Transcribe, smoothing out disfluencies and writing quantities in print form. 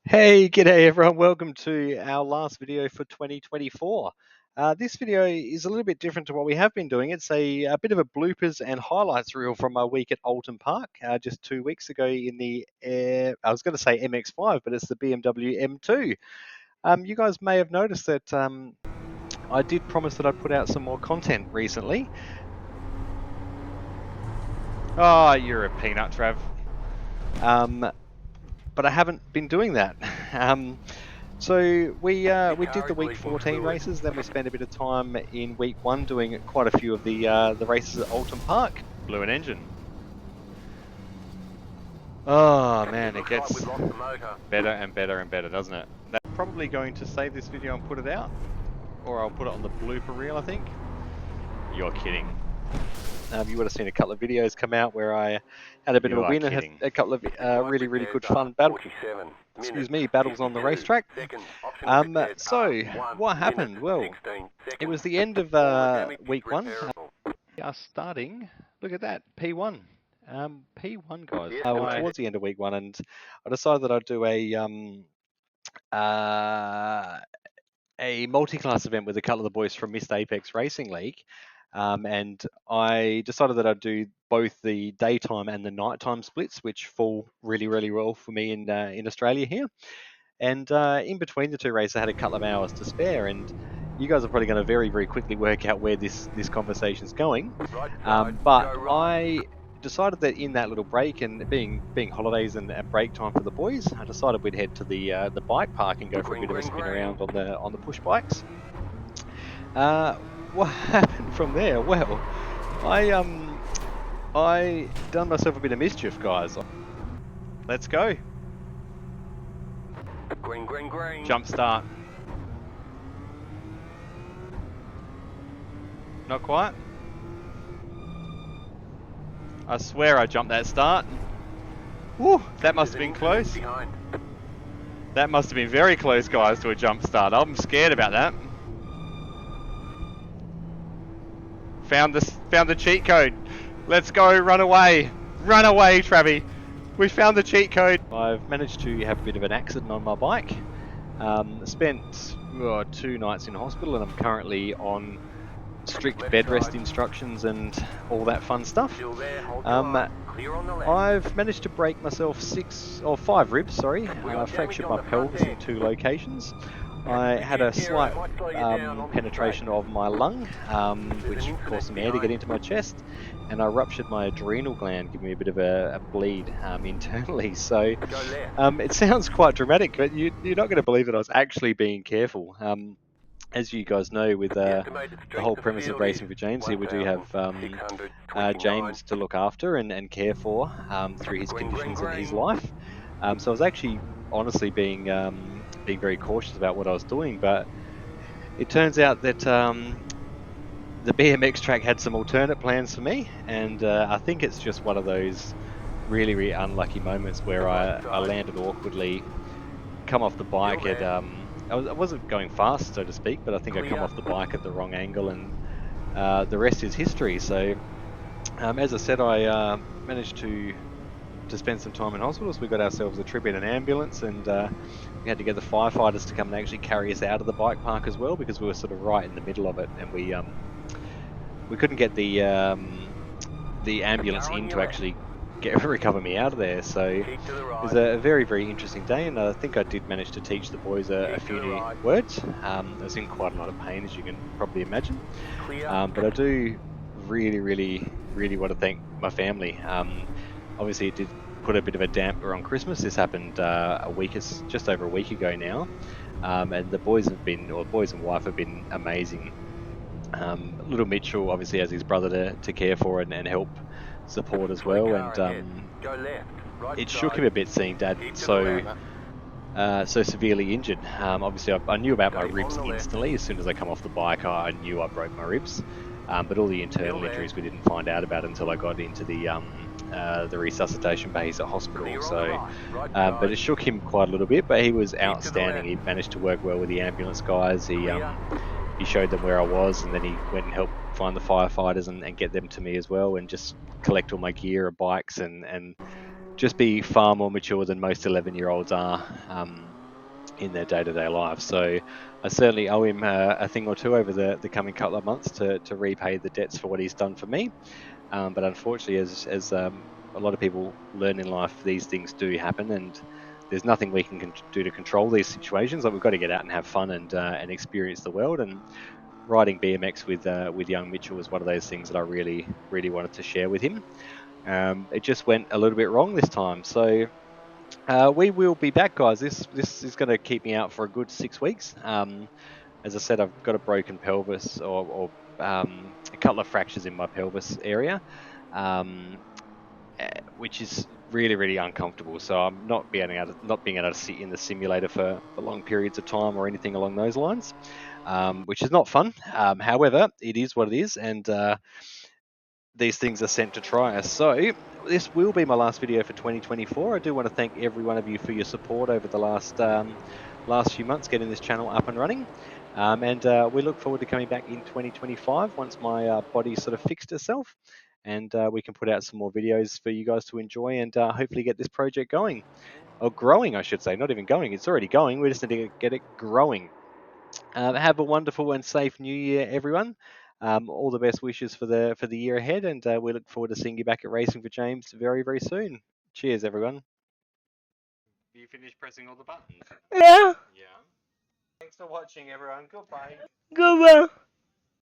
Hey, g'day everyone. Welcome to our last video for 2024. This video is a little bit different to what we have been doing. It's a bit of a bloopers and highlights reel from our week at Oulton Park just 2 weeks ago in the, I was going to say MX5, but it's the BMW M2. You guys may have noticed that I did promise that I'd put out some more content recently. Oh, you're a peanut, Trav. But I haven't been doing that. So we did the week 14 races, then we spent a bit of time in week 1 doing quite a few of the races at Oulton Park. Blew an engine. Oh man, it gets better and better and better, doesn't it? I'm probably going to save this video and put it out, or I'll put it on the blooper reel, I think. You're kidding. You would have seen a couple of videos come out where I had a bit of a win and had a couple of really good fun battles on the racetrack. So what happened? Well, it was the end of week 1. We are starting. Look at that, P1. P1 guys. Towards the end of week 1, and I decided that I'd do a multi-class event with a couple of the boys from Missed Apex Racing League. And I decided that I'd do both the daytime and the nighttime splits, which fall really well for me in Australia here. And in between the two races, I had a couple of hours to spare, and you guys are probably going to very quickly work out where this conversation's going. But I decided that in that little break, and being holidays and break time for the boys, I decided we'd head to the bike park and go for a bit of a spin around on the push bikes. What happened from there? Well, I done myself a bit of mischief, guys. Let's go. Green. Jump start. Not quite. I swear I jumped that start. Woo, that must have been close. That must have been very close, guys, to a jump start. I'm scared about that. Found the cheat code. Let's go, run away. Run away, Travie. We found the cheat code. I've managed to have a bit of an accident on my bike. Spent 2 nights in hospital, and I'm currently on strict bed rest instructions and all that fun stuff. I've managed to break myself 5 ribs, sorry. I fractured my pelvis in 2 locations. I had a slight penetration of my lung, which caused some air to get into my chest, and I ruptured my adrenal gland, giving me a bit of a bleed internally. So it sounds quite dramatic, but you're not going to believe that I was actually being careful. As you guys know, with the whole premise of Racing for James here, we do have James to look after and care for through his conditions in his life. So I was actually honestly being very cautious about what I was doing, but it turns out that the BMX track had some alternate plans for me, and I think it's just one of those really unlucky moments where I landed awkwardly, come off the bike at I wasn't going fast, so to speak, but I think I come off the bike at the wrong angle, and the rest is history. So as I said, I managed to spend some time in hospital, so we got ourselves a trip in an ambulance, and we had to get the firefighters to come and actually carry us out of the bike park as well, because we were sort of right in the middle of it, and we couldn't get the ambulance in to actually recover me out of there. So it was a very interesting day, and I think I did manage to teach the boys a few new words. I was in quite a lot of pain, as you can probably imagine, but I do really want to thank my family. Obviously, it did put a bit of a damper on Christmas. This happened just over a week ago now, and the boys and wife have been amazing. Little Mitchell obviously has his brother to care for and help support as well, and it shook him a bit seeing Dad so severely injured. Obviously, I knew about my ribs instantly. As soon as I come off the bike, I knew I broke my ribs, but all the internal injuries we didn't find out about until I got into the resuscitation base at hospital. So, but it shook him quite a little bit, but he was outstanding. He managed to work well with the ambulance guys. He showed them where I was, and then he went and helped find the firefighters and get them to me as well, and just collect all my gear and bikes, and just be far more mature than most 11-year-olds are. in their day-to-day life. So I certainly owe him a thing or two over the coming couple of months to repay the debts for what he's done for me. But unfortunately, as a lot of people learn in life, these things do happen, and there's nothing we can do to control these situations. Like, we've got to get out and have fun and experience the world. And riding BMX with young Mitchell was one of those things that I really wanted to share with him. It just went a little bit wrong this time, so we will be back, guys. This is going to keep me out for a good 6 weeks. As I said, I've got a broken pelvis or a couple of fractures in my pelvis area, um, which is really uncomfortable. So I'm not being able to sit in the simulator for long periods of time or anything along those lines, which is not fun. However, it is what it is, and these things are sent to try us. So this will be my last video for 2024. I do want to thank every one of you for your support over the last few months getting this channel up and running. And we look forward to coming back in 2025 once my body sort of fixed itself, and we can put out some more videos for you guys to enjoy, and hopefully get this project going, or growing, I should say. Not even going; it's already going. We just need to get it growing. Have a wonderful and safe New Year, everyone. All the best wishes for the year ahead, and we look forward to seeing you back at Racing for James very soon. Cheers, everyone. You finished pressing all the buttons? Yeah. Yeah. Thanks for watching, everyone. Goodbye. Goodbye.